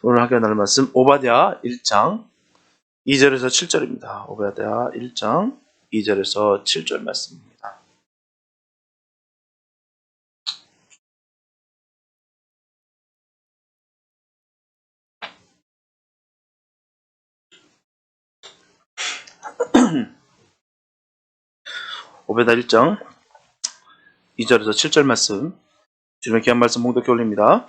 오늘 하게 나눌 말씀 오바댜 1장 2절에서 7절입니다. 오바댜 1장 2절에서 7절 말씀입니다. 오바댜 1장 2절에서 7절 말씀, 주님의 귀한 말씀 봉독해 올립니다.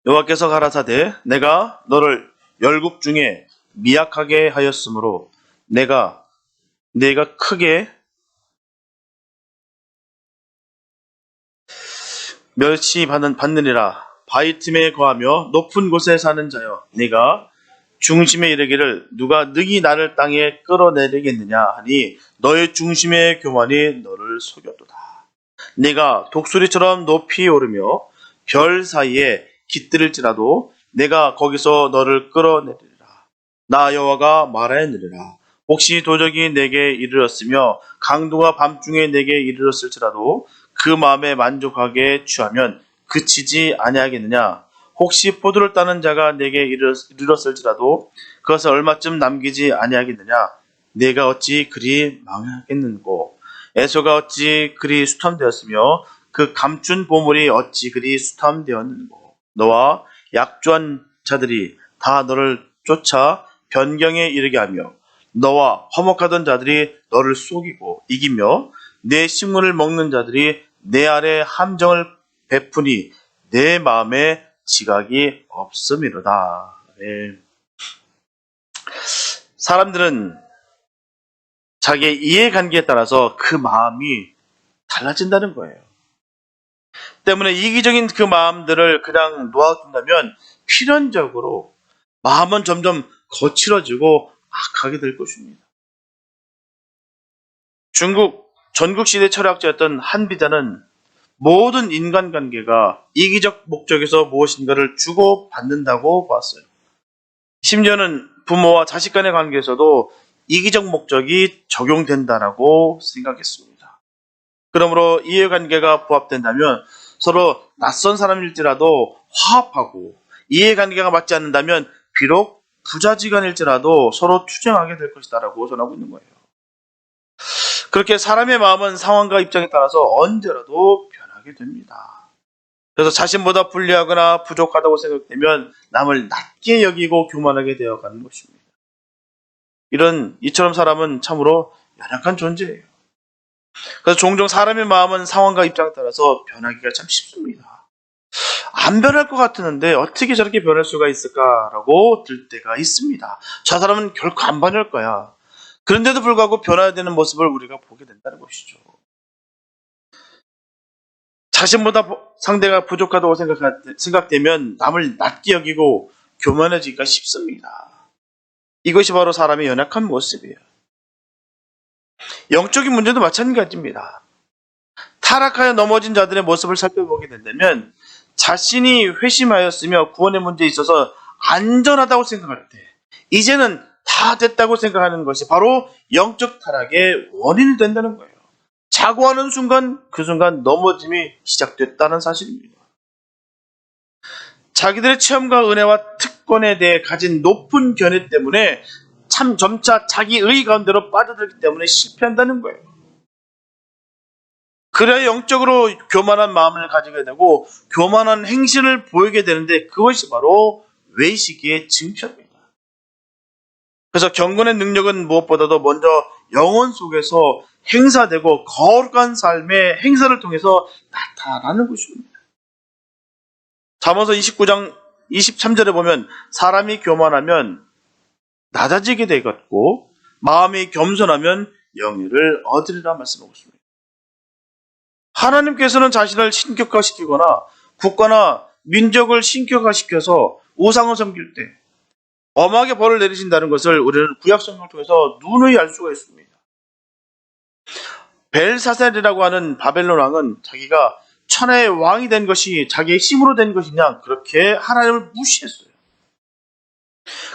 여호와께서 가라사대 내가 너를 열국 중에 미약하게 하였으므로 내가 크게 받느니라. 바위 틈에 거하며 높은 곳에 사는 자여, 네가 중심에 이르기를 누가 능히 나를 땅에 끌어내리겠느냐 하니 너의 중심의 교만이 너를 속였도다. 네가 독수리처럼 높이 오르며 별 사이에 깃들일지라도 내가 거기서 너를 끌어내리리라. 나 여호와가 말하였느니라. 혹시 도적이 내게 이르렀으며 강도가 밤중에 내게 이르렀을지라도 그 마음에 만족하게 취하면 그치지 아니하겠느냐. 혹시 포도를 따는 자가 내게 이르렀을지라도 그것을 얼마쯤 남기지 아니하겠느냐. 내가 어찌 그리 망하겠는고. 에서가 어찌 그리 수탐되었으며 그 감춘 보물이 어찌 그리 수탐되었는고. 너와 약조한 자들이 다 너를 쫓아 변경에 이르게 하며 너와 화목하던 자들이 너를 속이고 이기며 내 식물을 먹는 자들이 내 아래 함정을 베푸니 내 마음에 지각이 없음이로다. 네. 사람들은 자기의 이해관계에 따라서 그 마음이 달라진다는 거예요. 때문에 이기적인 그 마음들을 그냥 놓아둔다면 필연적으로 마음은 점점 거칠어지고 악하게 될 것입니다. 중국 전국시대 철학자였던 한비자는 모든 인간관계가 이기적 목적에서 무엇인가를 주고받는다고 보았어요. 심지어는 부모와 자식 간의 관계에서도 이기적 목적이 적용된다라고 생각했습니다. 그러므로 이해관계가 부합된다면 서로 낯선 사람일지라도 화합하고, 이해관계가 맞지 않는다면 비록 부자지간일지라도 서로 투쟁하게 될 것이다라고 전하고 있는 거예요. 그렇게 사람의 마음은 상황과 입장에 따라서 언제라도 변하게 됩니다. 그래서 자신보다 불리하거나 부족하다고 생각되면 남을 낮게 여기고 교만하게 되어가는 것입니다. 이처럼 사람은 참으로 연약한 존재예요. 그래서 종종 사람의 마음은 상황과 입장에 따라서 변하기가 참 쉽습니다. 안 변할 것 같았는데 어떻게 저렇게 변할 수가 있을까라고 들 때가 있습니다. 저 사람은 결코 안 변할 거야. 그런데도 불구하고 변화해야 되는 모습을 우리가 보게 된다는 것이죠. 자신보다 상대가 부족하다고 생각되면 남을 낮게 여기고 교만해지기가 쉽습니다. 이것이 바로 사람의 연약한 모습이에요. 영적인 문제도 마찬가지입니다. 타락하여 넘어진 자들의 모습을 살펴보게 된다면 자신이 회심하였으며 구원의 문제에 있어서 안전하다고 생각할 때, 이제는 다 됐다고 생각하는 것이 바로 영적 타락의 원인이 된다는 거예요. 자고 하는 순간, 그 순간 넘어짐이 시작됐다는 사실입니다. 자기들의 체험과 은혜와 특권에 대해 가진 높은 견해 때문에 참 점차 자기의 가운데로 빠져들기 때문에 실패한다는 거예요. 그래야 영적으로 교만한 마음을 가지게 되고 교만한 행실을 보이게 되는데 그것이 바로 외식의 증표입니다. 그래서 경건의 능력은 무엇보다도 먼저 영혼 속에서 행사되고 거룩한 삶의 행사를 통해서 나타나는 것입니다. 잠언서 29장 23절에 보면 사람이 교만하면 낮아지게 되겠고 마음이 겸손하면 영예를 얻으리라 말씀하고 있습니다. 하나님께서는 자신을 신격화시키거나 국가나 민족을 신격화시켜서 우상을 섬길 때 엄하게 벌을 내리신다는 것을 우리는 구약성경을 통해서 누누이 알 수가 있습니다. 벨사살이라고 하는 바벨론 왕은 자기가 천하의 왕이 된 것이 자기의 힘으로 된 것이냐, 그렇게 하나님을 무시했어요.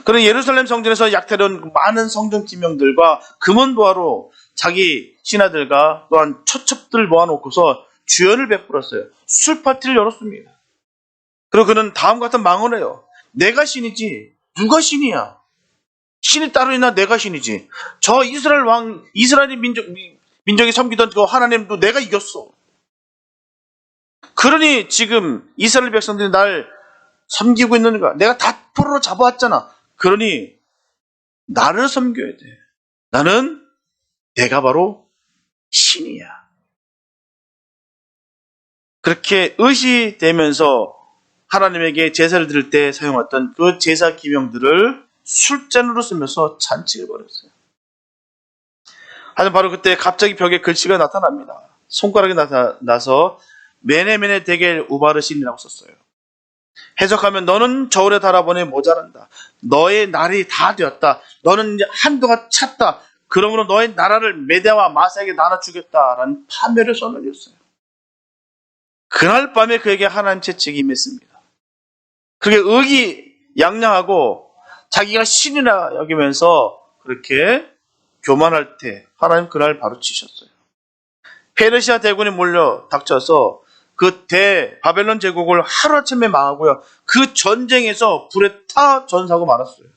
그런 예루살렘 성전에서 약탈해온 많은 성전 기명들과 금은보화로 자기 신하들과 또한 처첩들 모아놓고서 주연을 베풀었어요. 술 파티를 열었습니다. 그리고 그는 다음 같은 망언을 해요. 내가 신이지 누가 신이야? 신이 따로 있나? 내가 신이지. 저 이스라엘 민족이 섬기던 그 하나님도 내가 이겼어. 그러니 지금 이스라엘 백성들이 날 섬기고 있는 거야. 내가 다 포로로 잡아왔잖아. 그러니 나를 섬겨야 돼. 내가 바로 신이야. 그렇게 의시되면서 하나님에게 제사를 드릴 때 사용했던 그 제사 기명들을 술잔으로 쓰면서 잔치를 벌였어요. 하지만 바로 그때 갑자기 벽에 글씨가 나타납니다. 손가락이 나타나서 메네메네 데겔 우바르신이라고 썼어요. 해석하면 너는 저울에 달아보니 모자란다. 너의 날이 다 되었다. 너는 이제 한도가 찼다. 그러므로 너의 나라를 메대와 마사에게 나눠주겠다라는 파멸을 선언했어요. 그날 밤에 그에게 하나님 채찍이 임했습니다. 그게 의기양양하고 자기가 신이라 여기면서 그렇게 교만할 때 하나님 그날 바로 치셨어요. 페르시아 대군이 몰려 닥쳐서 그 바벨론 제국을 하루아침에 망하고요. 그 전쟁에서 불에 타 전사하고 말았어요.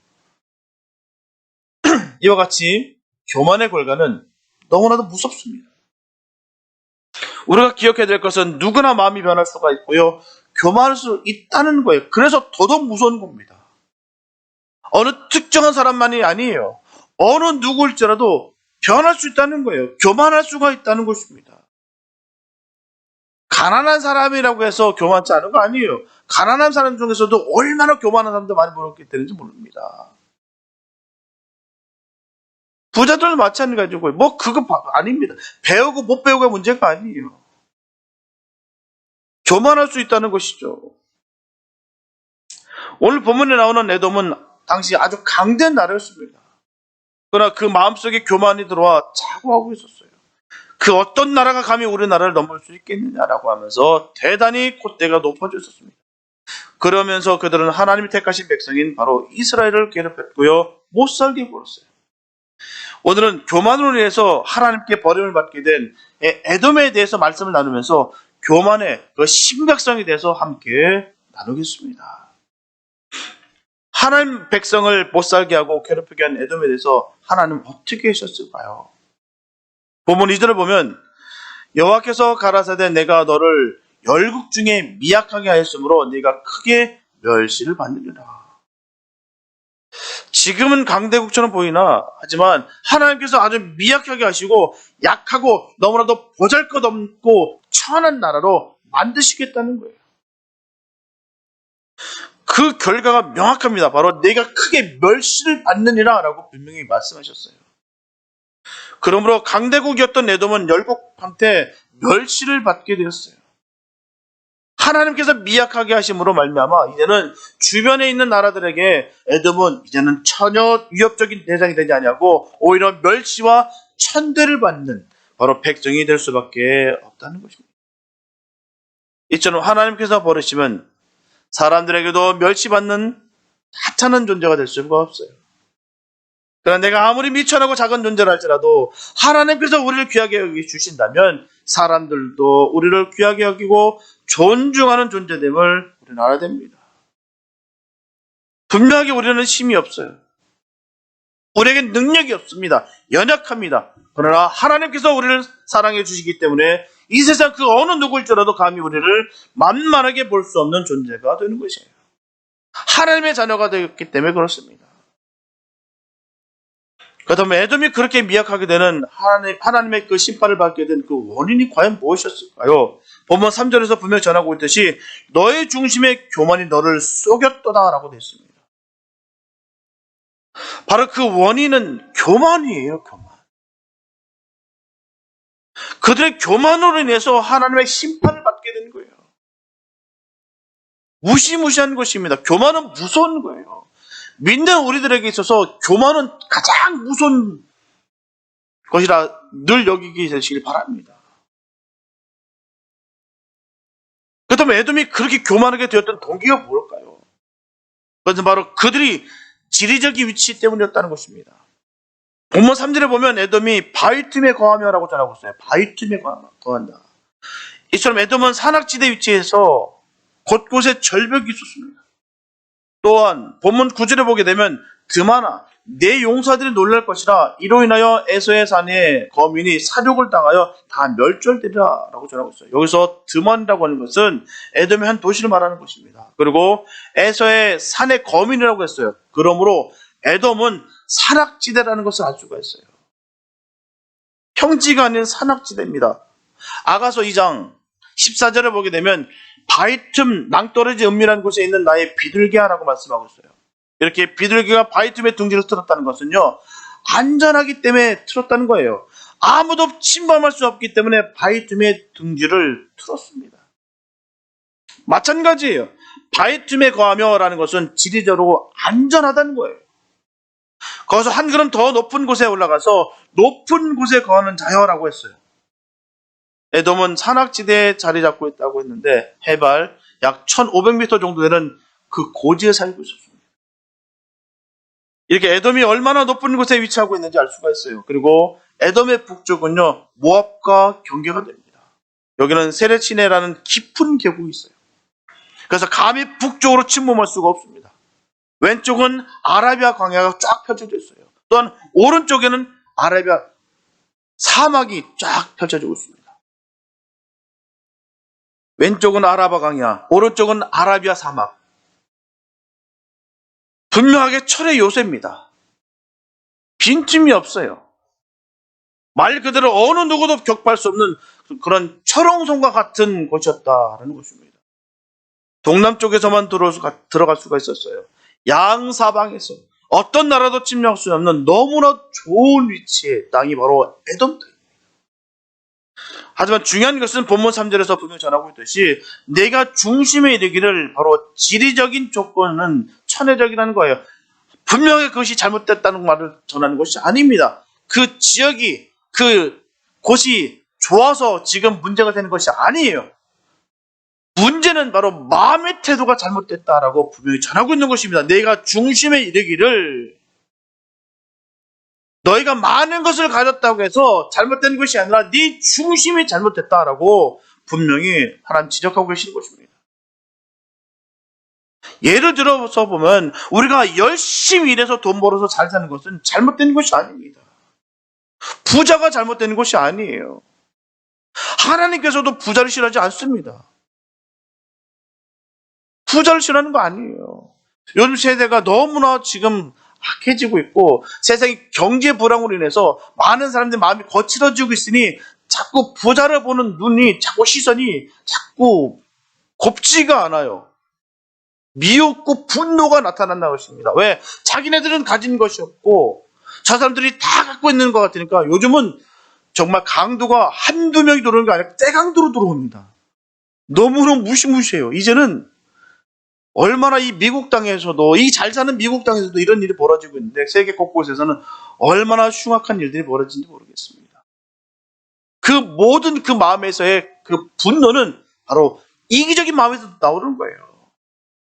이와 같이 교만의 결과는 너무나도 무섭습니다. 우리가 기억해야 될 것은 누구나 마음이 변할 수가 있고요. 교만할 수 있다는 거예요. 그래서 더더욱 무서운 겁니다. 어느 특정한 사람만이 아니에요. 어느 누구일지라도 변할 수 있다는 거예요. 교만할 수가 있다는 것입니다. 가난한 사람이라고 해서 교만치 않은 거 아니에요. 가난한 사람 중에서도 얼마나 교만한 사람도 많이 모르기 때문인지 모릅니다. 부자들도 마찬가지고요. 그거 아닙니다. 배우고 못 배우가 문제가 아니에요. 교만할 수 있다는 것이죠. 오늘 본문에 나오는 에돔은 당시 아주 강대한 나라였습니다. 그러나 그 마음속에 교만이 들어와 자고하고 있었어요. 그 어떤 나라가 감히 우리나라를 넘을 수 있겠느냐라고 하면서 대단히 콧대가 높아져 있었습니다. 그러면서 그들은 하나님이 택하신 백성인 바로 이스라엘을 괴롭혔고요. 못 살게 굴었어요. 오늘은 교만으로 인해서 하나님께 버림을 받게 된 에돔에 대해서 말씀을 나누면서 교만의 그 심각성에 대해서 함께 나누겠습니다. 하나님 백성을 못 살게 하고 괴롭히게 한 에돔에 대해서 하나님 어떻게 하셨을까요? 본문 2절을 보면 여호와께서 가라사대 내가 너를 열국 중에 미약하게 하였으므로 네가 크게 멸시를 받느니라. 지금은 강대국처럼 보이나 하지만 하나님께서 아주 미약하게 하시고 약하고 너무나도 보잘것없고 천한 나라로 만드시겠다는 거예요. 그 결과가 명확합니다. 바로 내가 크게 멸시를 받느니라 라고 분명히 말씀하셨어요. 그러므로 강대국이었던 에돔은 열국한테 멸시를 받게 되었어요. 하나님께서 미약하게 하심으로 말미암아 이제는 주변에 있는 나라들에게 에돔은 이제는 전혀 위협적인 대상이 되지 아니하고 오히려 멸시와 천대를 받는 바로 백성이 될 수밖에 없다는 것입니다. 이처럼 하나님께서 버리시면 사람들에게도 멸시받는 하찮은 존재가 될 수가 없어요. 그러나 내가 아무리 미천하고 작은 존재라 할지라도 하나님께서 우리를 귀하게 여기 주신다면 사람들도 우리를 귀하게 여기고 존중하는 존재됨을 우리는 알아야 됩니다. 분명하게 우리는 힘이 없어요. 우리에겐 능력이 없습니다. 연약합니다. 그러나 하나님께서 우리를 사랑해 주시기 때문에 이 세상 그 어느 누구일지라도 감히 우리를 만만하게 볼 수 없는 존재가 되는 것이에요. 하나님의 자녀가 되었기 때문에 그렇습니다. 그렇다면 에돔이 그렇게 미약하게 되는 하나님의 그 심판을 받게 된 그 원인이 과연 무엇이었을까요? 본문 3절에서 분명히 전하고 있듯이 너의 중심의 교만이 너를 속였도다 라고 되어 있습니다. 바로 그 원인은 교만이에요. 교만. 그들의 교만으로 인해서 하나님의 심판을 받게 된 거예요. 무시무시한 것입니다. 교만은 무서운 거예요. 믿는 우리들에게 있어서 교만은 가장 무서운 것이라 늘 여기게 되시길 바랍니다. 그렇다면 에돔이 그렇게 교만하게 되었던 동기가 뭘까요? 그것은 바로 그들이 지리적인 위치 때문이었다는 것입니다. 본문 3절에 보면 에돔이 바위 틈에 거하며라고 전하고 있어요. 바위 틈에 거한다. 이처럼 에돔은 산악지대 위치에서 곳곳에 절벽이 있었습니다. 또한 본문 9절에 보게 되면 드마나 내 용사들이 놀랄 것이라 이로 인하여 에서의 산의 거민이 사륙을 당하여 다 멸절되리라 라고 전하고 있어요. 여기서 드만이라고 하는 것은 에돔의 한 도시를 말하는 것입니다. 그리고 에서의 산의 거민이라고 했어요. 그러므로 에돔은 산악지대라는 것을 알 수가 있어요. 평지가 아닌 산악지대입니다. 아가서 2장 14절에 보게 되면 바위 틈 낭떠러지 은밀한 곳에 있는 나의 비둘기야라고 말씀하고 있어요. 이렇게 비둘기가 바위 틈에 둥지를 틀었다는 것은요, 안전하기 때문에 틀었다는 거예요. 아무도 침범할 수 없기 때문에 바위 틈에 둥지를 틀었습니다. 마찬가지예요. 바위 틈에 거하며 라는 것은 지리적으로 안전하다는 거예요. 거기서 한 걸음 더 높은 곳에 올라가서 높은 곳에 거하는 자여라고 했어요. 에돔은 산악지대에 자리 잡고 있다고 했는데 해발 약 1500m 정도 되는 그 고지에 살고 있었습니다. 이렇게 에돔이 얼마나 높은 곳에 위치하고 있는지 알 수가 있어요. 그리고 에돔의 북쪽은요, 모압과 경계가 됩니다. 여기는 세레치네라는 깊은 계곡이 있어요. 그래서 감히 북쪽으로 침범할 수가 없습니다. 왼쪽은 아라비아 광야가 쫙 펼쳐져 있어요. 또한 오른쪽에는 아라비아 사막이 쫙 펼쳐지고 있습니다. 왼쪽은 아라비아 광야, 오른쪽은 아라비아 사막. 분명하게 철의 요새입니다. 빈틈이 없어요. 말 그대로 어느 누구도 격파할 수 없는 그런 철옹성과 같은 곳이었다라는 것입니다. 동남쪽에서만 들어갈 수가 있었어요. 양사방에서 어떤 나라도 침략할 수 없는 너무나 좋은 위치의 땅이 바로 에돔 땅입니다. 하지만 중요한 것은 본문 3절에서 분명히 전하고 있듯이 내가 중심에 이르기를 바로 지리적인 조건은 천혜적이라는 거예요. 분명히 그것이 잘못됐다는 말을 전하는 것이 아닙니다. 그 지역이, 그 곳이 좋아서 지금 문제가 되는 것이 아니에요. 문제는 바로 마음의 태도가 잘못됐다라고 분명히 전하고 있는 것입니다. 내가 중심에 이르기를, 너희가 많은 것을 가졌다고 해서 잘못된 것이 아니라 네 중심이 잘못됐다라고 분명히 하나님 지적하고 계시는 것입니다. 예를 들어서 보면 우리가 열심히 일해서 돈 벌어서 잘 사는 것은 잘못된 것이 아닙니다. 부자가 잘못된 것이 아니에요. 하나님께서도 부자를 싫어하지 않습니다. 부자를 싫어하는 거 아니에요. 요즘 세대가 너무나 지금 악해지고 있고 세상의 경제 불황으로 인해서 많은 사람들의 마음이 거칠어지고 있으니 자꾸 부자를 보는 눈이, 자꾸 시선이 자꾸 곱지가 않아요. 미혹고 분노가 나타난다는 것입니다. 왜? 자기네들은 가진 것이 없고 저 사람들이 다 갖고 있는 것 같으니까 요즘은 정말 강도가 한두 명이 들어오는 게 아니라 떼강도로 들어옵니다. 너무나 무시무시해요. 이제는 얼마나 이 미국 땅에서도, 이 잘 사는 미국 땅에서도 이런 일이 벌어지고 있는데 세계 곳곳에서는 얼마나 흉악한 일들이 벌어지는지 모르겠습니다. 그 모든 그 마음에서의 그 분노는 바로 이기적인 마음에서 나오는 거예요.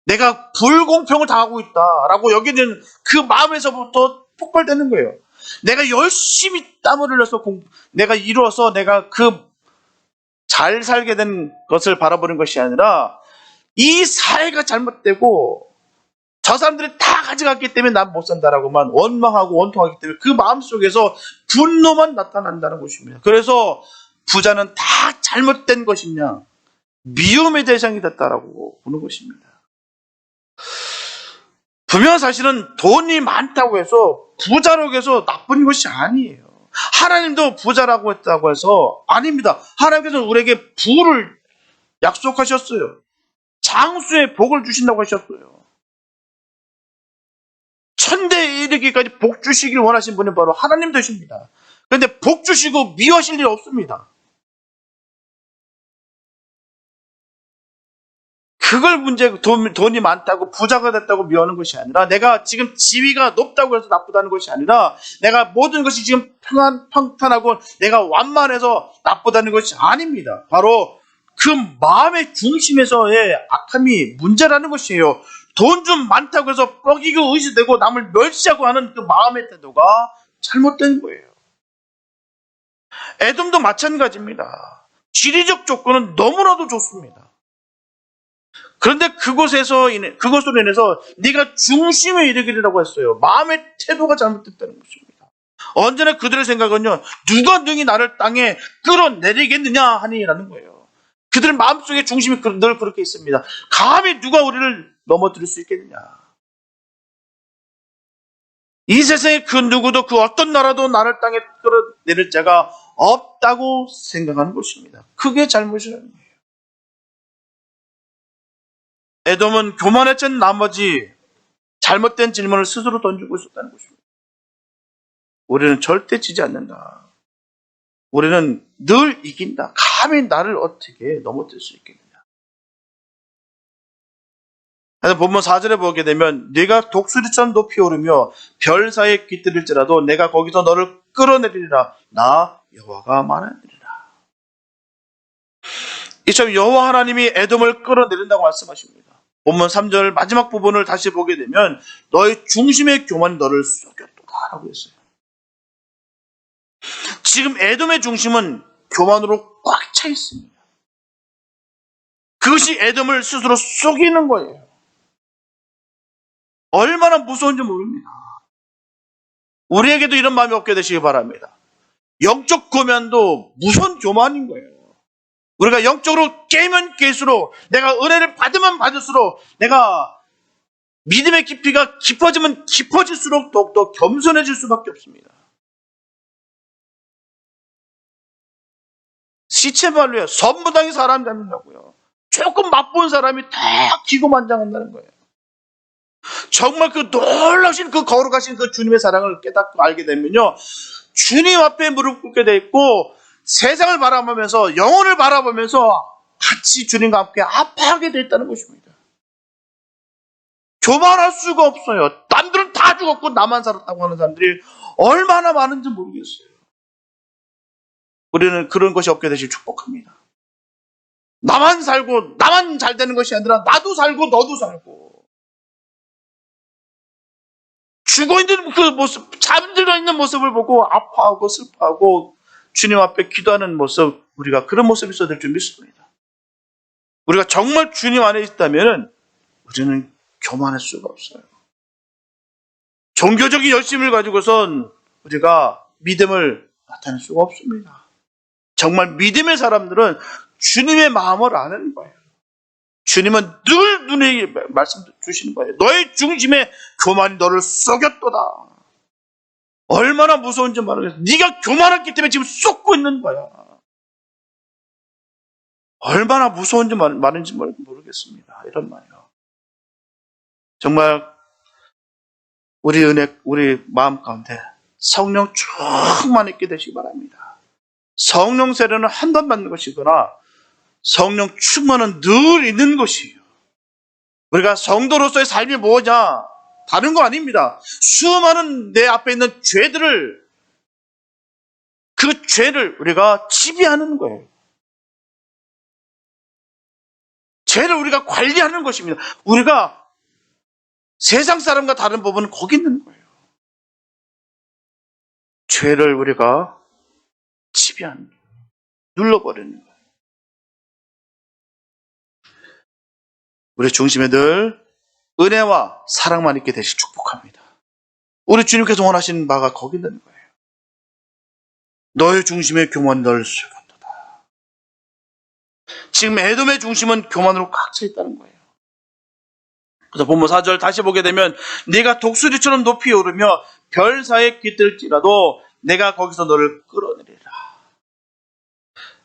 내가 불공평을 당하고 있다라고 여기는 그 마음에서부터 폭발되는 거예요. 내가 열심히 땀을 흘려서 내가 이루어서 내가 그 잘 살게 된 것을 바라보는 것이 아니라 이 사회가 잘못되고 저 사람들이 다 가져갔기 때문에 난 못 산다라고만 원망하고 원통하기 때문에 그 마음속에서 분노만 나타난다는 것입니다. 그래서 부자는 다 잘못된 것이냐, 미움의 대상이 됐다라고 보는 것입니다. 분명 사실은 돈이 많다고 해서 부자라고 해서 나쁜 것이 아니에요. 하나님도 부자라고 했다고 해서 아닙니다. 하나님께서 우리에게 부를 약속하셨어요. 장수의 복을 주신다고 하셨어요. 천대에 이르기까지 복 주시길 원하신 분이 바로 하나님 되십니다. 그런데 복 주시고 미워하실 일 없습니다. 그걸 문제, 돈이 많다고 부자가 됐다고 미워하는 것이 아니라 내가 지금 지위가 높다고 해서 나쁘다는 것이 아니라 내가 모든 것이 지금 평탄하고 내가 완만해서 나쁘다는 것이 아닙니다. 바로 그 마음의 중심에서의 악함이 문제라는 것이에요. 돈 좀 많다고 해서 뻐기고 의지되고 남을 멸시하고 하는 그 마음의 태도가 잘못된 거예요. 에돔도 마찬가지입니다. 지리적 조건은 너무나도 좋습니다. 그런데 그것으로 인해서 네가 중심에 이르기라고 했어요. 마음의 태도가 잘못됐다는 것입니다. 언제나 그들의 생각은요, 누가 능히 나를 땅에 끌어내리겠느냐 하니라는 거예요. 그들의 마음속에 중심이 늘 그렇게 있습니다. 감히 누가 우리를 넘어뜨릴 수 있겠느냐. 이 세상에 그 누구도 그 어떤 나라도 나를 땅에 끌어내릴 자가 없다고 생각하는 것입니다. 그게 잘못이라는 거예요. 에돔은 교만해진 나머지 잘못된 질문을 스스로 던지고 있었다는 것입니다. 우리는 절대 지지 않는다. 우리는 늘 이긴다. 감히 나를 어떻게 넘어뜨릴 수 있겠느냐. 그래서 본문 4절에 보게 되면 네가 독수리처럼 높이 오르며 별 사이에 깃들일지라도 내가 거기서 너를 끌어내리리라. 나 여호와가 말하느니라. 이처럼 여호와 하나님이 에돔을 끌어내린다고 말씀하십니다. 본문 3절 마지막 부분을 다시 보게 되면 너의 중심의 교만이 너를 쏘겼도다라고 했어요. 지금 에돔의 중심은 교만으로 꽉 차 있습니다. 그것이 에돔을 스스로 속이는 거예요. 얼마나 무서운지 모릅니다. 우리에게도 이런 마음이 없게 되시기 바랍니다. 영적 교만도 무서운 교만인 거예요. 우리가 영적으로 깨면 깨수록, 내가 은혜를 받으면 받을수록, 내가 믿음의 깊이가 깊어지면 깊어질수록 더욱더 겸손해질 수밖에 없습니다. 시체말로요. 선무당이 사람 잡는다고요. 조금 맛본 사람이 다 기고만장한다는 거예요. 정말 그 놀라신 그 거룩하신 그 주님의 사랑을 깨닫고 알게 되면요, 주님 앞에 무릎 꿇게 돼 있고 세상을 바라보면서, 영혼을 바라보면서 같이 주님과 함께 아파하게 돼 있다는 것입니다. 교만할 수가 없어요. 남들은 다 죽었고 나만 살았다고 하는 사람들이 얼마나 많은지 모르겠어요. 우리는 그런 것이 없게 되시길 축복합니다. 나만 살고 나만 잘 되는 것이 아니라 나도 살고 너도 살고, 죽어있는 그 모습, 잠들어 있는 모습을 보고 아파하고 슬퍼하고 주님 앞에 기도하는 모습, 우리가 그런 모습이 있어야 될 줄 믿습니다. 우리가 정말 주님 안에 있다면 우리는 교만할 수가 없어요. 종교적인 열심을 가지고선 우리가 믿음을 나타낼 수가 없습니다. 정말 믿음의 사람들은 주님의 마음을 아는 거예요. 주님은 늘 눈에 말씀 주시는 거예요. 너의 중심에 교만이 너를 속였도다. 얼마나 무서운지 모르겠어. 네가 교만했기 때문에 지금 쏟고 있는 거야. 얼마나 무서운지 많은지 모르겠습니다. 이런 말이요. 정말 우리 마음 가운데 성령 충만 있게 되시기 바랍니다. 성령 세례는 한 번 받는 것이거나 성령 충만은 늘 있는 것이에요. 우리가 성도로서의 삶이 뭐냐? 다른 거 아닙니다. 수많은 내 앞에 있는 그 죄를 우리가 지배하는 거예요. 죄를 우리가 관리하는 것입니다. 우리가 세상 사람과 다른 부분은 거기 있는 거예요. 죄를 우리가 지배하는 거예요. 눌러버리는 거예요. 우리 중심에 늘 은혜와 사랑만 있게 되시 축복합니다. 우리 주님께서 원하시는 바가 거기 있는 거예요. 너의 중심에 교만이 너를 속였도다. 지금 에돔의 중심은 교만으로 꽉 차 있다는 거예요. 그래서 본문 4절 다시 보게 되면 네가 독수리처럼 높이 오르며 별 사이에 깃들지라도 내가 거기서 너를 끌어내리라.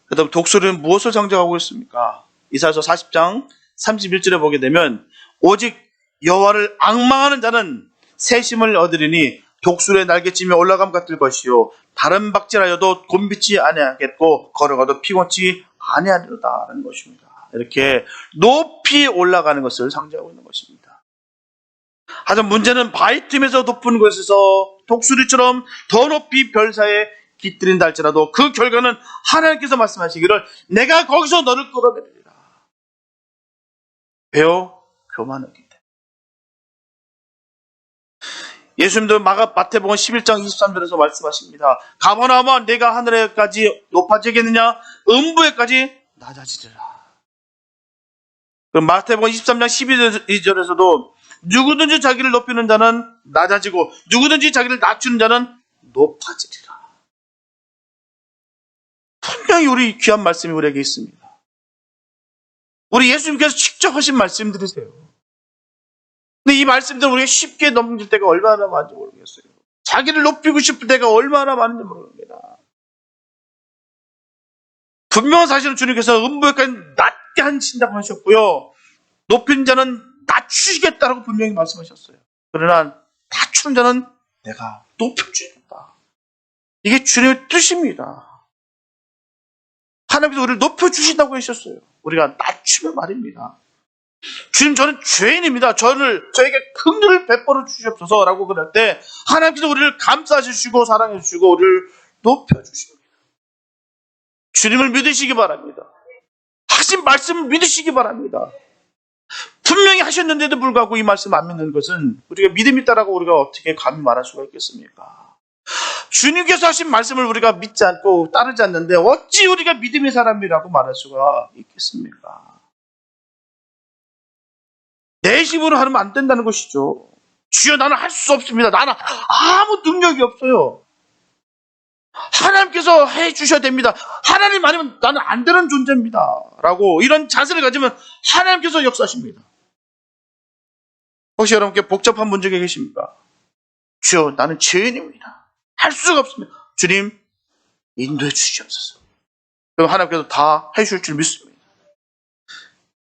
그다음 독수리는 무엇을 상징하고 있습니까? 이사야서 40장 31절에 보게 되면 오직 여호와를 앙망하는 자는 새심을 얻으리니 독수리의 날개치며 올라감 같을 것이요 다른 박질하여도 곤비치 아니하겠고 걸어가도 피곤치 아니하리로다라는 것입니다. 이렇게 높이 올라가는 것을 상징하고 있는 것입니다. 하지만 문제는 바위 틈에서 높은 곳에서 독수리처럼 더 높이 별사에 깃들인다 할지라도 그 결과는 하나님께서 말씀하시기를 내가 거기서 너를 끌어내리리라. 왜요? 교만하기 때문에. 예수님도 마태복음 11장 23절에서 말씀하십니다. 가버나움아 내가 하늘에까지 높아지겠느냐? 음부에까지 낮아지리라. 마태복음 23장 12절에서도 누구든지 자기를 높이는 자는 낮아지고 누구든지 자기를 낮추는 자는 높아지리라. 분명히 우리 귀한 말씀이 우리에게 있습니다. 우리 예수님께서 직접 하신 말씀들이세요. 근데 이 말씀들은 우리가 쉽게 넘길 때가 얼마나 많은지 모르겠어요. 자기를 높이고 싶을 때가 얼마나 많은지 모릅니다. 분명한 사실은 주님께서 음부에까지 낮게 하신다고 하셨고요. 높인 자는 낮추시겠다라고 분명히 말씀하셨어요. 그러나 낮추는 자는 내가 높여주겠다. 이게 주님의 뜻입니다. 하나님께서 우리를 높여주신다고 하셨어요. 우리가 낮추면 말입니다. 주님, 저는 죄인입니다. 저에게 긍휼을 베풀어 주시옵소서라고 그럴 때 하나님께서 우리를 감싸주시고 사랑해주시고 우리를 높여주십니다. 주님을 믿으시기 바랍니다. 하신 말씀을 믿으시기 바랍니다. 분명히 하셨는데도 불구하고 이 말씀 안 믿는 것은 우리가 믿음이 있다라고 우리가 어떻게 감히 말할 수가 있겠습니까? 주님께서 하신 말씀을 우리가 믿지 않고 따르지 않는데 어찌 우리가 믿음의 사람이라고 말할 수가 있겠습니까? 내 힘으로 하면 안 된다는 것이죠. 주여, 나는 할 수 없습니다. 나는 아무 능력이 없어요. 하나님께서 해주셔야 됩니다. 하나님 아니면 나는 안 되는 존재입니다. 라고 이런 자세를 가지면 하나님께서 역사하십니다. 혹시 여러분께 복잡한 문제가 계십니까? 주여, 나는 죄인입니다. 할 수가 없습니다. 주님, 인도해 주시옵소서. 그럼 하나님께서 다 해주실 줄 믿습니다.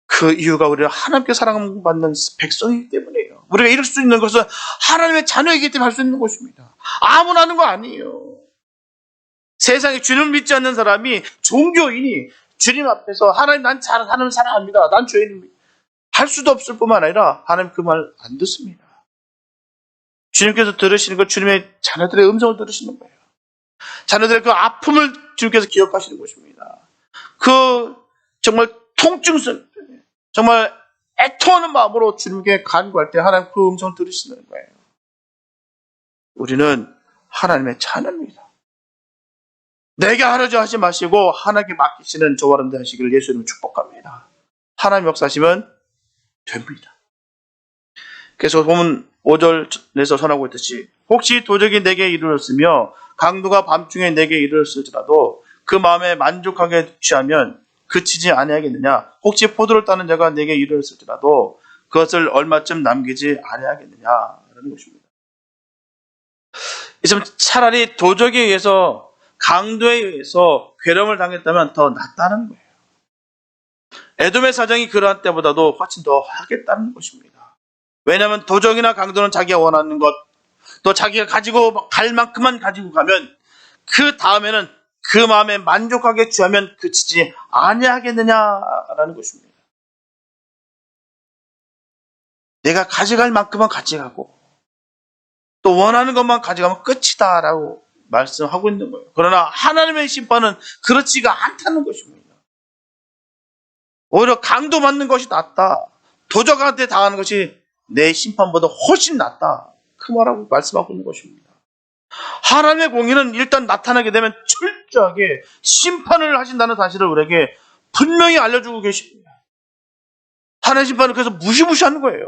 그 이유가 우리가 하나님께 사랑받는 백성이기 때문이에요. 우리가 이룰 수 있는 것은 하나님의 자녀이기 때문에 할 수 있는 것입니다. 아무나 하는 거 아니에요. 세상에 주님을 믿지 않는 사람이, 종교인이 주님 앞에서 하나님, 하나님 사랑합니다. 난 죄인입니다. 할 수도 없을 뿐만 아니라 하나님 그 말 안 듣습니다. 주님께서 들으시는 건 주님의 자녀들의 음성을 들으시는 거예요. 자녀들의 그 아픔을 주님께서 기억하시는 것입니다. 그 정말 통증스러운, 정말 애통하는 마음으로 주님께 간구할 때 하나님 그 음성을 들으시는 거예요. 우리는 하나님의 자녀입니다. 내게 하려고 하지 마시고 하나님께 맡기시는 저와 여러분들 하시기를 예수님 축복합니다. 하나님 역사하시면 됩니다. 그래서 보면 5절에서 선하고 있듯이 혹시 도적이 내게 이르렀으며 강도가 밤중에 내게 이르렀을지라도 그 마음에 만족하게 취하면 그치지 아니하겠느냐. 혹시 포도를 따는 자가 내게 이르렀을지라도 그것을 얼마쯤 남기지 아니하겠느냐라는 것입니다. 이제 차라리 도적에 의해서, 강도에 의해서 괴롭힘을 당했다면 더 낫다는 거예요. 에돔의 사정이 그러한 때보다도 훨씬 더 하겠다는 것입니다. 왜냐하면 도적이나 강도는 자기가 원하는 것, 또 자기가 가지고 갈 만큼만 가지고 가면 그 다음에는 그 마음에 만족하게 취하면 그치지 아니하겠느냐라는 것입니다. 내가 가져갈 만큼만 가져가고 또 원하는 것만 가져가면 끝이다라고 말씀하고 있는 거예요. 그러나 하나님의 심판은 그렇지가 않다는 것입니다. 오히려 강도받는 것이 낫다. 도적한테 당하는 것이 내 심판보다 훨씬 낫다. 그 말하고 말씀하고 있는 것입니다. 하나님의 공의는 일단 나타나게 되면 철저하게 심판을 하신다는 사실을 우리에게 분명히 알려주고 계십니다. 하나님의 심판은 그래서 무시무시하는 거예요.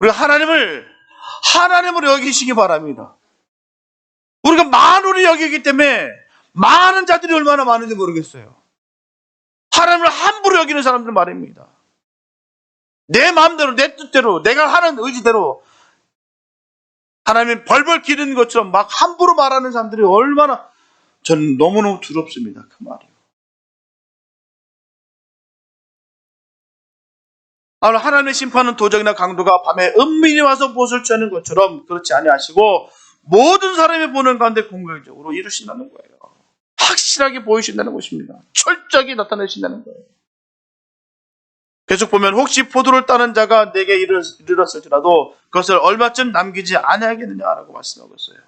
우리가 하나님으로 여기시기 바랍니다. 우리가 만으로 여기기 때문에 많은 자들이 얼마나 많은지 모르겠어요. 하나님을 함부로 여기는 사람들 말입니다. 내 마음대로, 내 뜻대로, 내가 하는 의지대로 하나님이 벌벌 기르는 것처럼 막 함부로 말하는 사람들이 얼마나, 저는 너무너무 두렵습니다. 그 말이요. 하나님의 심판은 도적이나 강도가 밤에 은밀히 와서 보수를 취하는 것처럼 그렇지 아니하시고 모든 사람이 보는 가운데 공개적으로 이루신다는 거예요. 확실하게 보이신다는 것입니다. 철저하게 나타내신다는 거예요. 계속 보면 혹시 포도를 따는 자가 내게 이르렀을지라도 그것을 얼마쯤 남기지 아니하겠느냐라고 말씀하고 있어요.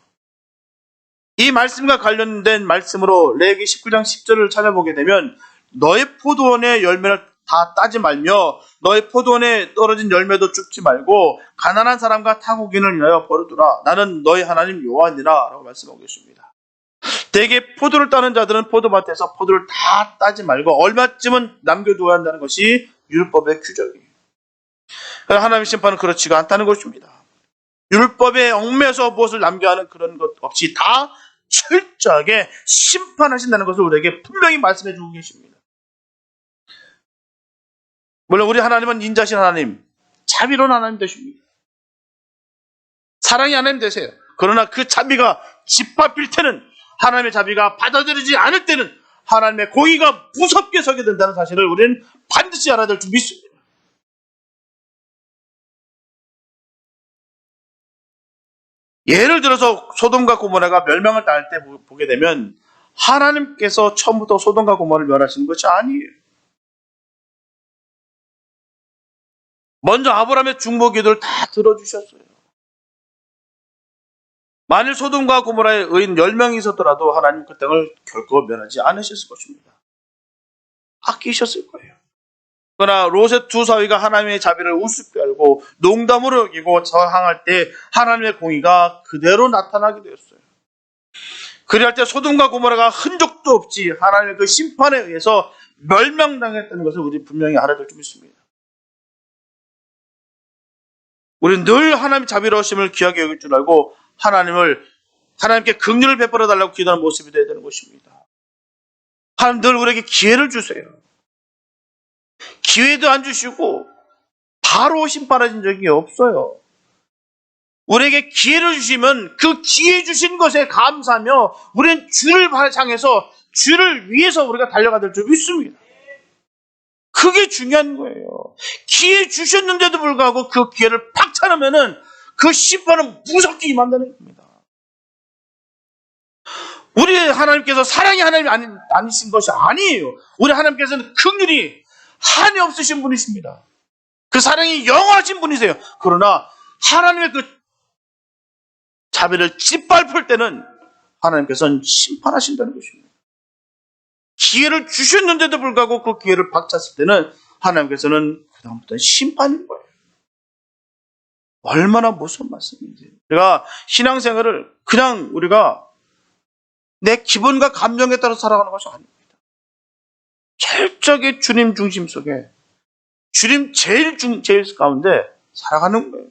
이 말씀과 관련된 말씀으로 레위기 19장 10절을 찾아보게 되면 너의 포도원의 열매를 다 따지 말며 너의 포도원에 떨어진 열매도 줍지 말고 가난한 사람과 타국인을 위하여 버려두라. 나는 너희 하나님 여호와니라 라고 말씀하고 계십니다. 대개 포도를 따는 자들은 포도밭에서 포도를 다 따지 말고 얼마쯤은 남겨두어야 한다는 것이 율법의 규정이에요. 하나님의 심판은 그렇지가 않다는 것입니다. 율법에 얽매여서 무엇을 남겨야 하는 그런 것 없이 다 철저하게 심판하신다는 것을 우리에게 분명히 말씀해 주고 계십니다. 물론 우리 하나님은 인자신 하나님, 자비로운 하나님 되십니다. 사랑의 하나님 되세요. 그러나 그 자비가 짓밟힐 때는, 하나님의 자비가 받아들이지 않을 때는 하나님의 공의가 무섭게 서게 된다는 사실을 우리는 반드시 알아야 될 줄 믿습니다. 예를 들어서 소돔과 고모라가 멸망을 당할 때 보게 되면 하나님께서 처음부터 소돔과 고모라를 멸하시는 것이 아니에요. 먼저 아브라함의 중보 기도를 다 들어주셨어요. 만일 소돔과 고모라의 의인 10명이 있었더라도 하나님 그 땅을 결코 멸하지 않으셨을 것입니다. 아끼셨을 거예요. 그러나 롯의 두 사위가 하나님의 자비를 우습게 알고 농담으로 여기고 저항할 때 하나님의 공의가 그대로 나타나게 되었어요. 그리할 때 소돔과 고모라가 흔적도 없이 하나님의 그 심판에 의해서 멸망당했다는 것을 우리 분명히 알아야 될 줄 믿습니다. 우리는 늘 하나님의 자비로우심을 귀하게 여길 줄 알고 하나님께 긍휼을 베풀어 달라고 기도하는 모습이 되어야 되는 것입니다. 하나님 늘 우리에게 기회를 주세요. 기회도 안 주시고 바로 심판하신 적이 없어요. 우리에게 기회를 주시면 그 기회 주신 것에 감사하며 우리는 주를 향해서 주를 위해서 우리가 달려가야 될 줄 믿습니다. 그게 중요한 거예요. 기회 주셨는데도 불구하고 그 기회를 박차하면은 그 심판은 무섭게 임한다는 겁니다. 우리 하나님께서 사랑의 하나님이 아니신 것이 아니에요. 우리 하나님께서는 긍휼이 한이 없으신 분이십니다. 그 사랑이 영원하신 분이세요. 그러나 하나님의 그 자비를 짓밟을 때는 하나님께서는 심판하신다는 것입니다. 기회를 주셨는데도 불구하고 그 기회를 박찼을 때는 하나님께서는 그다음부터는 심판인 거예요. 얼마나 무서운 말씀인지. 우리가 신앙생활을 그냥 우리가 내 기분과 감정에 따라 살아가는 것이 아닙니다. 철저하게 주님 중심 속에 주님 제일 가운데 살아가는 거예요.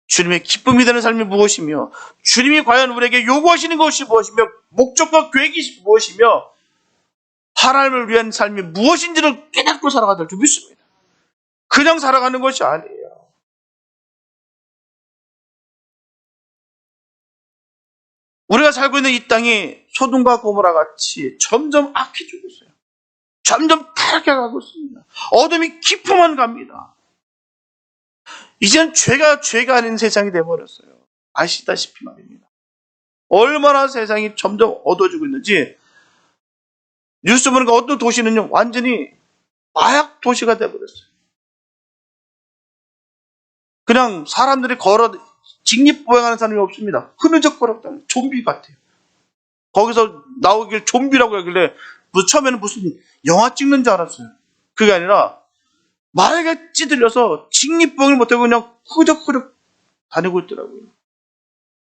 주님의 기쁨이 되는 삶이 무엇이며 주님이 과연 우리에게 요구하시는 것이 무엇이며 목적과 계획이 무엇이며 하나님을 위한 삶이 무엇인지를 깨닫고 살아가야 될 줄 믿습니다. 그냥 살아가는 것이 아니에요. 우리가 살고 있는 이 땅이 소돔과 고모라 같이 점점 악해지고 있어요. 점점 타락해가고 있습니다. 어둠이 깊어만 갑니다. 이제는 죄가 아닌 세상이 되어버렸어요. 아시다시피 말입니다. 얼마나 세상이 점점 어두워지고 있는지 뉴스 보니까 어떤 도시는요 완전히 마약 도시가 되어버렸어요. 그냥 사람들이 걸어 직립보행하는 사람이 없습니다. 흐느적거렸다는 좀비 같아요. 거기서 나오길 좀비라고 하길래 처음에는 무슨 영화 찍는 줄 알았어요. 그게 아니라 마약에 찌들려서 직립보행을 못하고 그냥 흐적흐적 다니고 있더라고요.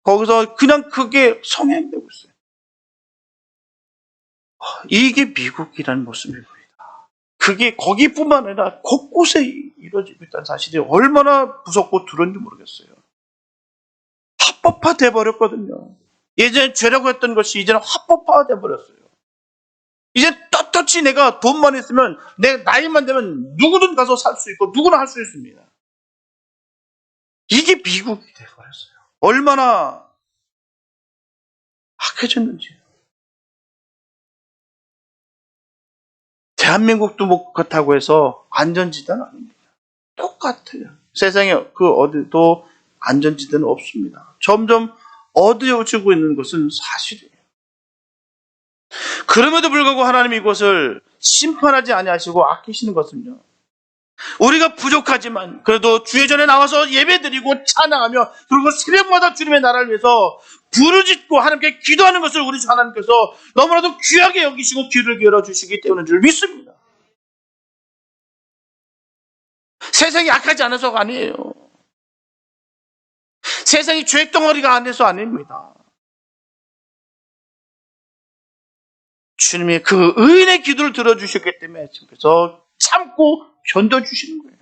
거기서 그냥 그게 성행되고 있어요. 이게 미국이라는 모습입니다. 그게 거기뿐만 아니라 곳곳에 이루어지고 있다는 사실이 얼마나 무섭고 두려운지 모르겠어요. 합법화 돼버렸거든요. 예전에 죄라고 했던 것이 이제는 합법화가 돼버렸어요. 이제 떳떳이 내가 돈만 있으면 내 나이만 되면 누구든 가서 살 수 있고 누구나 할 수 있습니다. 이게 미국이 돼버렸어요. 얼마나 악해졌는지. 대한민국도 뭐 그렇다고 해서 안전지대는 아닙니다. 똑같아요. 세상에 그 어디도 안전지대는 없습니다. 점점 어두워지고 있는 것은 사실이에요. 그럼에도 불구하고 하나님이 이것을 심판하지 아니하시고 아끼시는 것은요. 우리가 부족하지만 그래도 주의 전에 나와서 예배드리고 찬양하며 그리고 새벽마다 주님의 나라를 위해서 부르짖고 하나님께 기도하는 것을 우리 하나님께서 너무나도 귀하게 여기시고 귀를 기울여 주시기 때문인 줄 믿습니다. 세상이 악하지 않아서가 아니에요. 세상이 죄덩어리가 안 돼서 아닙니다. 주님이 그 의인의 기도를 들어주셨기 때문에 그래서 참고 견뎌주시는 거예요.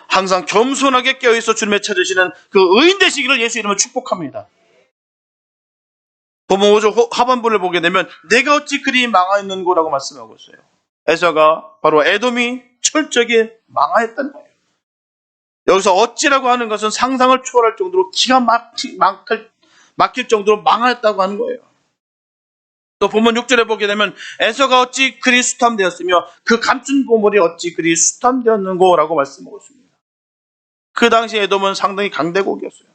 항상 겸손하게 깨어있어 주님의 찾으시는 그 의인 되시기를 예수 이름으로 축복합니다. 보면 5절 하반부를 보게 되면 내가 어찌 그리 망하였는고라고 말씀하고 있어요. 에서가 바로 에돔이 철저하게 망하였다는 거예요. 여기서 어찌라고 하는 것은 상상을 초월할 정도로 기가 막힐 정도로 망하였다고 하는 거예요. 또 본문 6절에 보게 되면 에서가 어찌 그리 수탐되었으며 그 감춘 보물이 어찌 그리 수탐되었는고라고 말씀하고 있습니다. 그 당시 에돔은 상당히 강대국이었어요.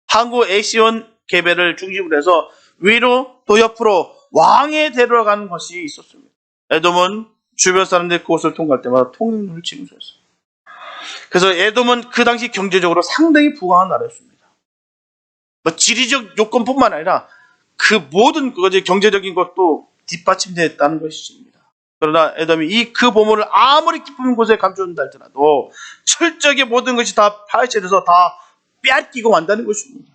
항구 에시온 개베를 중심으로 해서 위로 또 옆으로 왕에 데려가는 것이 있었습니다. 에돔은 주변 사람들이 그곳을 통과할 때마다 통행을 징수했어요. 그래서 에돔은 그 당시 경제적으로 상당히 부강한 나라였습니다. 지리적 요건뿐만 아니라 그 모든 경제적인 것도 뒷받침되었다는 것입니다. 그러나 에돔이 그 보물을 아무리 깊은 곳에 감춰둔다 할지라도 철저하게 모든 것이 다 파헤쳐져서 다 빼앗기고 만다는 것입니다.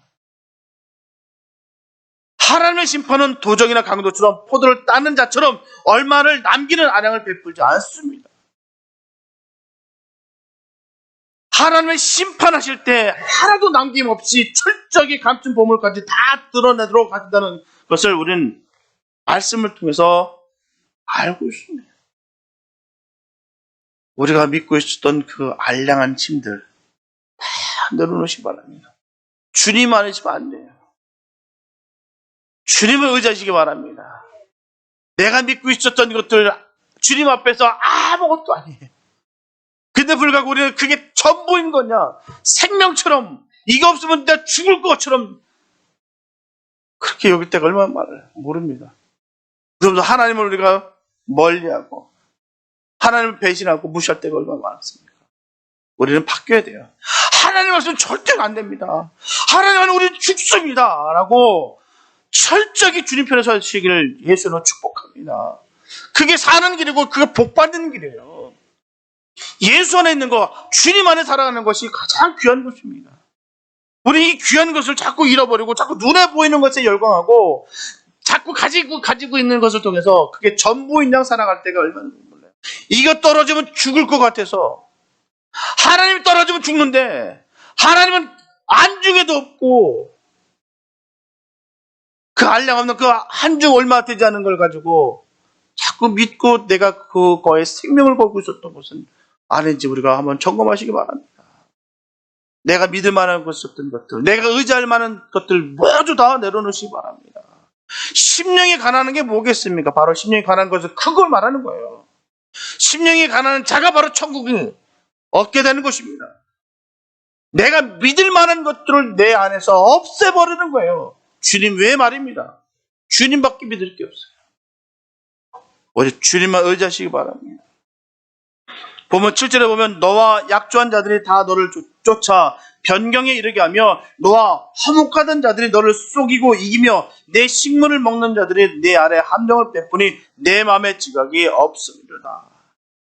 하나님의 심판은 도적이나 강도처럼 포도를 따는 자처럼 얼마를 남기는 안양을 베풀지 않습니다. 하나님의 심판하실 때 하나도 남김없이 철저하게 감춘 보물까지 다 드러내도록 하신다는 것을 우리는 말씀을 통해서 알고 있습니다. 우리가 믿고 있었던 그 알량한 짐들 다 내려놓으시기 바랍니다. 주님 안 하시면 안 돼요. 주님을 의지하시기 바랍니다. 내가 믿고 있었던 것들 주님 앞에서 아무것도 아니에요. 근데 불구하고 우리는 그게 전부인 거냐? 생명처럼 이거 없으면 내가 죽을 것처럼 그렇게 여길 때가 얼마나 많아요. 모릅니다. 그러면서 하나님을 우리가 멀리하고 하나님을 배신하고 무시할 때가 얼마나 많습니까? 우리는 바뀌어야 돼요. 하나님 없으면 절대로 안 됩니다. 하나님은 우리는 죽습니다. 라고 철저하게 주님 편에 서시기를 예수는 축복합니다. 그게 사는 길이고 그게 복받는 길이에요. 예수 안에 있는 거, 주님 안에 살아가는 것이 가장 귀한 것입니다. 우리 이 귀한 것을 자꾸 잃어버리고 자꾸 눈에 보이는 것에 열광하고 자꾸 가지고 있는 것을 통해서 그게 전부인 양 살아갈 때가 얼마나 몰라요. 이거 떨어지면 죽을 것 같아서 하나님이 떨어지면 죽는데 하나님은 안중에도 없고 그 알량 없는 그 한중 얼마 되지 않은 걸 가지고 자꾸 믿고 내가 그거에 생명을 걸고 있었던 것은 아닌지 우리가 한번 점검하시기 바랍니다. 내가 믿을 만한 것이었던 것들, 내가 의지할 만한 것들 모두 다 내려놓으시기 바랍니다. 심령이 가난한 게 뭐겠습니까? 바로 심령이 가난한 것을 그걸 말하는 거예요. 심령이 가난한 자가 바로 천국을 얻게 되는 것입니다. 내가 믿을 만한 것들을 내 안에서 없애버리는 거예요. 주님 외에 말입니다. 주님밖에 믿을 게 없어요. 오직 주님만 의지하시기 바랍니다. 보면 7절에 보면 너와 약조한 자들이 다 너를 쫓아 변경에 이르게 하며 너와 화목하던 자들이 너를 속이고 이기며 내 식물을 먹는 자들이 내 아래 함정을 베푸니 내 마음에 지각이 없음이로다.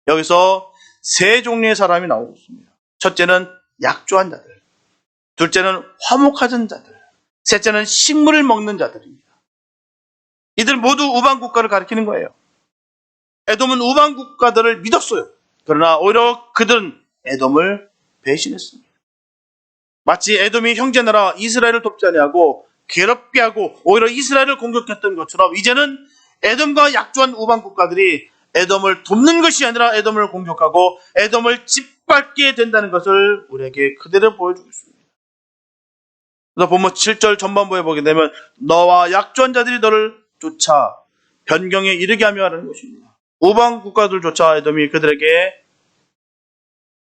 여기서 세 종류의 사람이 나오고 있습니다. 첫째는 약조한 자들, 둘째는 화목하던 자들, 셋째는 식물을 먹는 자들입니다. 이들 모두 우방 국가를 가리키는 거예요. 에돔은 우방 국가들을 믿었어요. 그러나 오히려 그들은 에돔을 배신했습니다. 마치 에돔이 형제나라 이스라엘을 돕지 아니하고 괴롭게 하고 오히려 이스라엘을 공격했던 것처럼 이제는 에돔과 약조한 우방 국가들이 에돔을 돕는 것이 아니라 에돔을 공격하고 에돔을 짓밟게 된다는 것을 우리에게 그대로 보여주고 있습니다. 그래서 보면 7절 전반부에 보게 되면 너와 약조한 자들이 너를 쫓아 변경에 이르게 하며 하는 것입니다. 우방 국가들조차 에돔이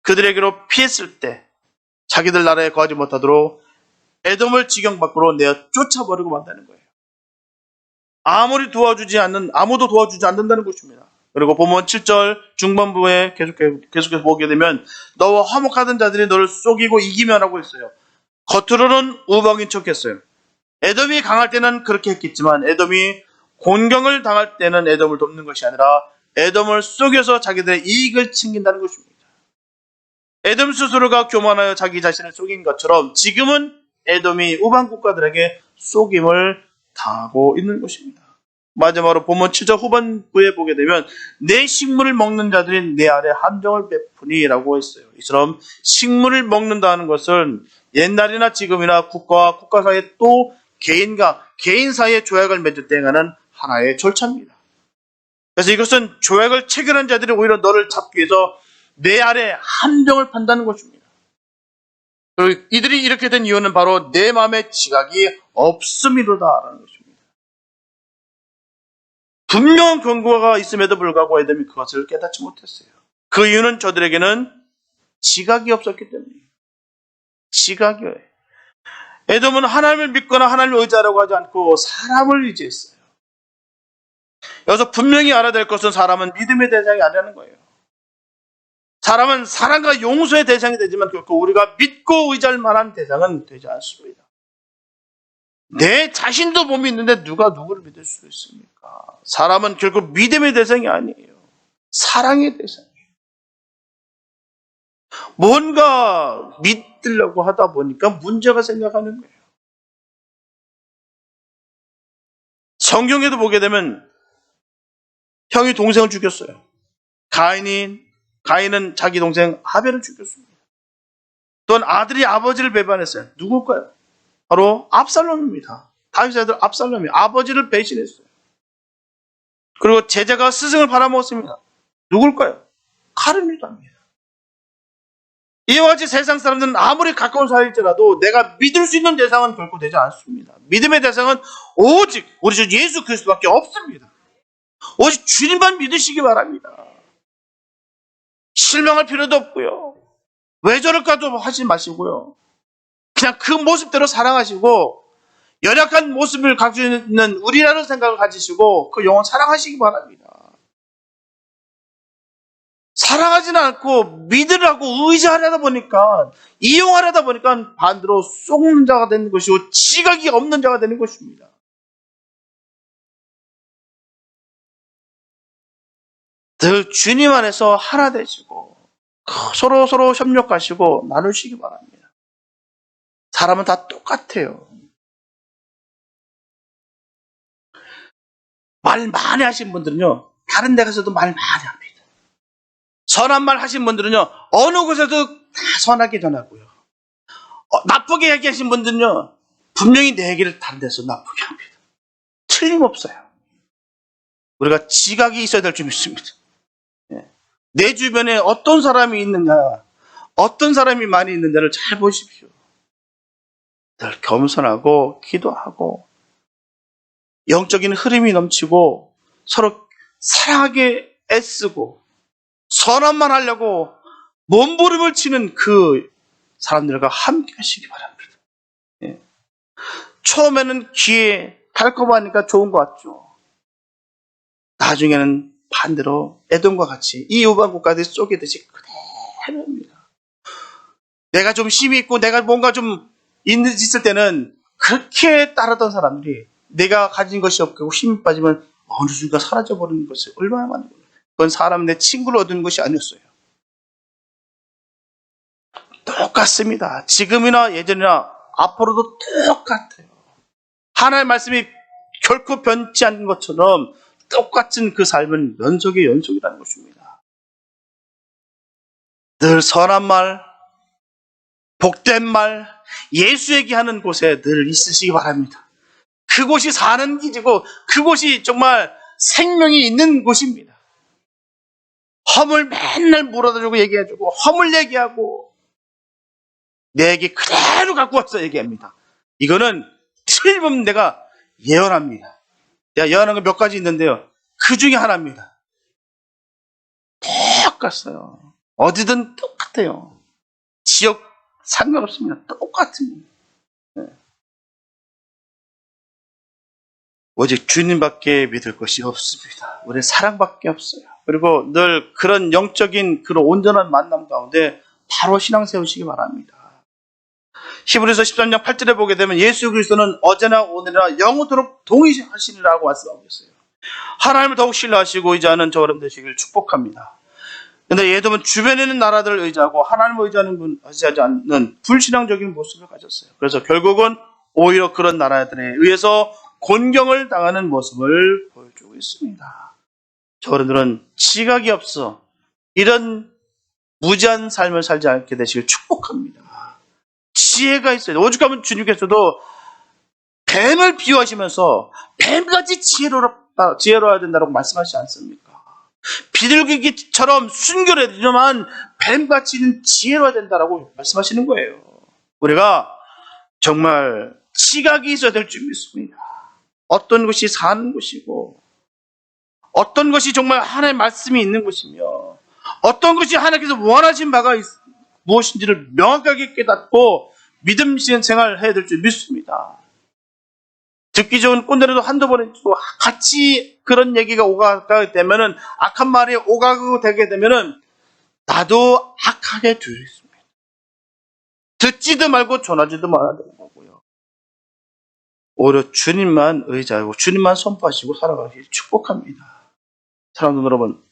그들에게로 피했을 때 자기들 나라에 거하지 못하도록 에돔을 지경 밖으로 내어 쫓아버리고 만다는 거예요. 아무도 도와주지 않는다는 것입니다. 그리고 보면 7절 중반부에 계속해서 보게 되면 너와 화목하던 자들이 너를 속이고 이기면 하고 있어요. 겉으로는 우방인 척했어요. 에돔이 강할 때는 그렇게 했겠지만 에돔이 곤경을 당할 때는 에돔을 돕는 것이 아니라 에돔을 속여서 자기들의 이익을 챙긴다는 것입니다. 에돔 스스로가 교만하여 자기 자신을 속인 것처럼 지금은 에돔이 우방 국가들에게 속임을 당하고 있는 것입니다. 마지막으로 본문 7절 후반부에 보게 되면 내 식물을 먹는 자들이 내 아래 함정을 베푸니라고 했어요. 이처럼 식물을 먹는다는 것은 옛날이나 지금이나 국가와 국가 사이에 또 개인과 개인 사이에 조약을 맺을 때 행하는 하나의 절차입니다. 그래서 이것은 조약을 체결한 자들이 오히려 너를 잡기 위해서 내 아래 함정을 판다는 것입니다. 그리고 이들이 이렇게 된 이유는 바로 내 마음에 지각이 없음이로다라는 것입니다. 분명한 경고가 있음에도 불구하고 에돔이 그것을 깨닫지 못했어요. 그 이유는 저들에게는 지각이 없었기 때문이에요. 지각이에요. 에돔은 하나님을 믿거나 하나님을 의지하려고 하지 않고 사람을 의지했어요. 여기서 분명히 알아야 될 것은 사람은 믿음의 대상이 아니라는 거예요. 사람은 사랑과 용서의 대상이 되지만 결코 우리가 믿고 의지할 만한 대상은 되지 않습니다. 내 자신도 못 믿는데 누가 누구를 믿을 수 있습니까? 사람은 결국 믿음의 대상이 아니에요. 사랑의 대상이에요. 뭔가 믿으려고 하다 보니까 문제가 생겨가는 거예요. 성경에도 보게 되면 형이 동생을 죽였어요. 가인은 자기 동생 하벨을 죽였습니다. 또한 아들이 아버지를 배반했어요. 누굴까요? 바로 압살롬입니다. 다윗의 아들 압살롬이 아버지를 배신했어요. 그리고 제자가 스승을 팔아먹었습니다. 누굴까요? 카른유다입니다. 이와 같이 세상 사람들은 아무리 가까운 사이일지라도 내가 믿을 수 있는 대상은 결코 되지 않습니다. 믿음의 대상은 오직 우리 주 예수 그리스도밖에 없습니다. 오직 주님만 믿으시기 바랍니다. 실망할 필요도 없고요. 왜 저럴까도 하지 마시고요. 그냥 그 모습대로 사랑하시고 연약한 모습을 가지고 있는 우리라는 생각을 가지시고 그 영혼 사랑하시기 바랍니다. 사랑하지는 않고 믿으라고 의지하려다 보니까 이용하려다 보니까 반대로 속는 자가 되는 것이고 지각이 없는 자가 되는 것입니다. 늘 주님 안에서 하나 되시고 서로 협력하시고 나누시기 바랍니다. 사람은 다 똑같아요. 말 많이 하신 분들은요, 다른 데 가서도 말 많이 합니다. 선한 말 하신 분들은요, 어느 곳에도 다 선하게 전하고요. 나쁘게 얘기하신 분들은요, 분명히 내 얘기를 다른 데서 나쁘게 합니다. 틀림없어요. 우리가 지각이 있어야 될 줄 믿습니다. 내 주변에 어떤 사람이 있느냐, 어떤 사람이 많이 있는지를 잘 보십시오. 늘 겸손하고 기도하고 영적인 흐름이 넘치고 서로 사랑하게 애쓰고 선한 말 하려고 몸부림을 치는 그 사람들과 함께 하시기 바랍니다. 예. 처음에는 귀에 달콤하니까 좋은 것 같죠. 나중에는 반대로 에돔과 같이 이 우방 국가들이 쏘개듯이 그대로입니다. 내가 좀 힘이 있고 내가 뭔가 좀 있을 때는 그렇게 따르던 사람들이 내가 가진 것이 없고 힘이 빠지면 어느 순간 사라져버리는 것이 얼마나 많은 거예요. 그건 사람 내 친구를 얻은 것이 아니었어요. 똑같습니다. 지금이나 예전이나 앞으로도 똑같아요. 하나님의 말씀이 결코 변치 않는 것처럼 똑같은 그 삶은 연속의 연속이라는 것입니다. 늘 선한 말, 복된 말, 예수 얘기하는 곳에 늘 있으시기 바랍니다. 그곳이 사는 길이고 그곳이 정말 생명이 있는 곳입니다. 허물 맨날 물어다주고 얘기해주고 허물 얘기하고 내 얘기 그대로 갖고 와서 얘기합니다. 이거는 틀림없는 내가 예언합니다. 제가 예언한 거 몇 가지 있는데요. 그 중에 하나입니다. 똑같아요. 어디든 똑같아요. 지역 상관없습니다. 똑같습니다. 네. 오직 주님밖에 믿을 것이 없습니다. 우리는 사랑밖에 없어요. 그리고 늘 그런 영적인 그런 온전한 만남 가운데 바로 신앙 세우시기 바랍니다. 히브리서 13장 8절에 보게 되면 예수 그리스도는 어제나 오늘이나 영원토록 동일하시니라고 말씀하고 있어요. 하나님을 더욱 신뢰하시고 의지하는 저 여러분 되시길 축복합니다. 그런데 예돔은 주변에 있는 나라들을 의지하고 하나님을 의지하지 않는 불신앙적인 모습을 가졌어요. 그래서 결국은 오히려 그런 나라들에 의해서 곤경을 당하는 모습을 보여줍니다. 주고 있습니다. 저 어른들은 지각이 없어 이런 무지한 삶을 살지 않게 되시길 축복합니다. 지혜가 있어요. 오죽하면 주님께서도 뱀을 비유하시면서 뱀같이 지혜로워야 된다고 말씀하시지 않습니까? 비둘기처럼 순결하지만 뱀같이 지혜로워야 된다고 말씀하시는 거예요. 우리가 정말 지각이 있어야 될 줄 믿습니다. 어떤 것이 사는 것이고 어떤 것이 정말 하나님의 말씀이 있는 것이며 어떤 것이 하나님께서 원하신 바가 무엇인지를 명확하게 깨닫고 믿음 있는 생활을 해야 될 줄 믿습니다. 듣기 좋은 꼰대라도 한두 번에 같이 그런 얘기가 오가게 되면은 악한 말이 오가고 되게 되면은 나도 악하게 되겠습니다. 듣지도 말고 전하지도 말아야 되는 거고요. 오히려 주님만 의지하고 주님만 선포하시고 살아가시길 축복합니다. 사랑하는 여러분,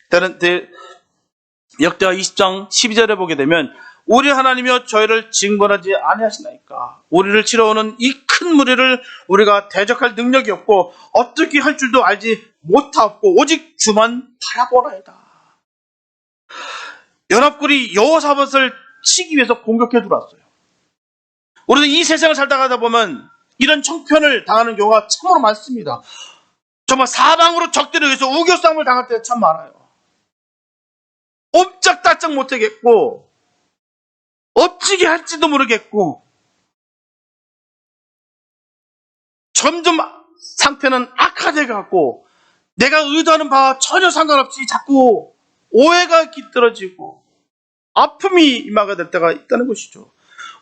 역대하 20장 12절에 보게 되면 우리 하나님이여 저희를 징벌하지 아니하시나이까. 우리를 치러오는 이 큰 무리를 우리가 대적할 능력이 없고 어떻게 할 줄도 알지 못하고 오직 주만 바라보나이다. 연합군이 여호사밧을 치기 위해서 공격해 들어왔어요. 우리도 이 세상을 살다 가다 보면 이런 청편을 당하는 경우가 참으로 많습니다. 정말 사방으로 적들에 의해서 우겨싸움을 당할 때가 참 많아요. 옴짝달짝 못하겠고 어찌게 할지도 모르겠고 점점 상태는 악화돼 가고 내가 의도하는 바와 전혀 상관없이 자꾸 오해가 깃들어지고 아픔이 임하게 될 때가 있다는 것이죠.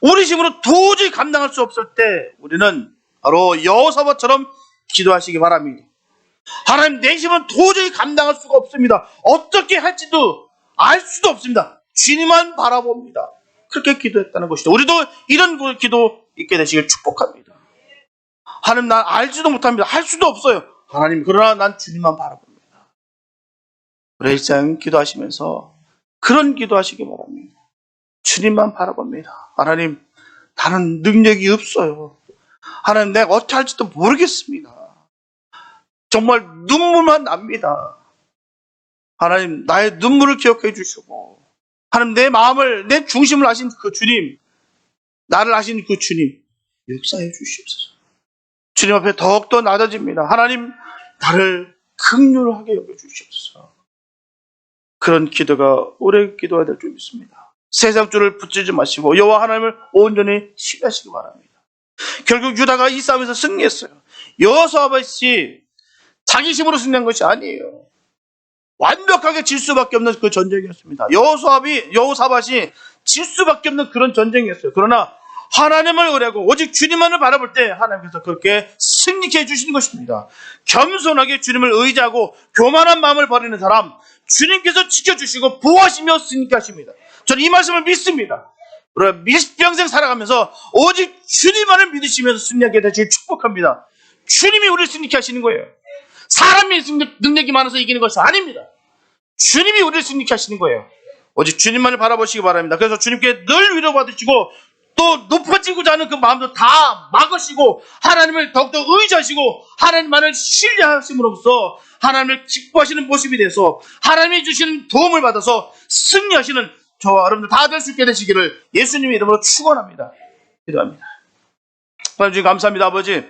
우리 힘으로 도저히 감당할 수 없을 때 우리는 바로 여호사밧처럼 기도하시기 바랍니다. 하나님, 내 힘은 도저히 감당할 수가 없습니다. 어떻게 할지도 알 수도 없습니다. 주님만 바라봅니다. 그렇게 기도했다는 것이죠. 우리도 이런 기도 있게 되시길 축복합니다. 하나님, 난 알지도 못합니다. 할 수도 없어요. 하나님, 그러나 난 주님만 바라봅니다. 우리 일상 기도하시면서 그런 기도하시기 바랍니다. 주님만 바라봅니다. 하나님, 나는 능력이 없어요. 하나님, 내가 어떻게 할지도 모르겠습니다. 정말 눈물만 납니다. 하나님, 나의 눈물을 기억해 주시고 하나님, 내 마음을, 내 중심을 아신 그 주님, 나를 아신 그 주님 역사해 주시옵소서. 주님 앞에 더욱더 낮아집니다. 하나님, 나를 긍휼하게 여겨주시옵소서. 그런 기도가 오래 기도해야 될 줄 믿습니다. 세상 줄을 붙이지 마시고 여호와 하나님을 온전히 신뢰하시기 바랍니다. 결국 유다가 이 싸움에서 승리했어요. 여호사밧이 자기 힘으로 승리한 것이 아니에요. 완벽하게 질 수밖에 없는 그 전쟁이었습니다. 여호사밧이 질 수밖에 없는 그런 전쟁이었어요. 그러나 하나님을 의뢰하고 오직 주님만을 바라볼 때 하나님께서 그렇게 승리케 해주시는 것입니다. 겸손하게 주님을 의지하고 교만한 마음을 버리는 사람, 주님께서 지켜주시고 보호하시며 승리케 하십니다. 저는 이 말씀을 믿습니다. 우리가 평생 살아가면서 오직 주님만을 믿으시면서 승리하게 되시길 축복합니다. 주님이 우리를 승리케 하시는 거예요. 사람이 능력이 많아서 이기는 것이 아닙니다. 주님이 우리를 승리케 하시는 거예요. 오직 주님만을 바라보시기 바랍니다. 그래서 주님께 늘 위로받으시고 또 높아지고자 하는 그 마음도 다 막으시고 하나님을 더욱더 의지하시고 하나님만을 신뢰하심으로써 하나님을 기뻐하시는 모습이 돼서 하나님이 주시는 도움을 받아서 승리하시는 저와 여러분들 다 될 수 있게 되시기를 예수님의 이름으로 축원합니다. 기도합니다. 하나님, 주님 감사합니다. 아버지,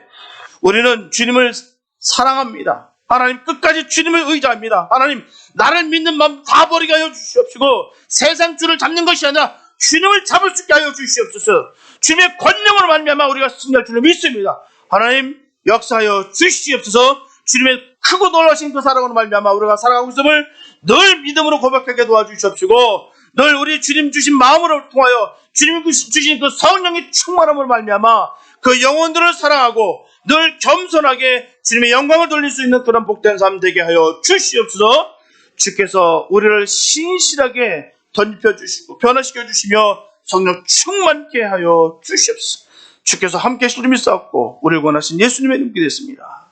우리는 주님을 사랑합니다. 하나님, 끝까지 주님을 의지합니다. 하나님, 나를 믿는 마음 다 버리게 하여 주시옵시고 세상 줄을 잡는 것이 아니라 주님을 잡을 수 있게 하여 주시옵소서. 주님의 권능으로 말미암아 우리가 승리할 줄을 믿습니다. 하나님, 역사하여 주시옵소서. 주님의 크고 놀라신 그 사랑으로 말미암아 우리가 살아가고 있음을 늘 믿음으로 고백하게 도와주시옵시고 늘 우리 주님 주신 마음으로 통하여 주님 주신 그 성령의 충만함으로 말미암아 그 영혼들을 사랑하고 늘 겸손하게 주님의 영광을 돌릴 수 있는 그런 복된 삶 되게 하여 주시옵소서. 주께서 우리를 신실하게 던져 주시고 변화시켜 주시며 성령 충만케 하여 주시옵소서. 주께서 함께 하실 줄 믿사옵고 우리를 원하신 예수님의 이름으로 기도했습니다.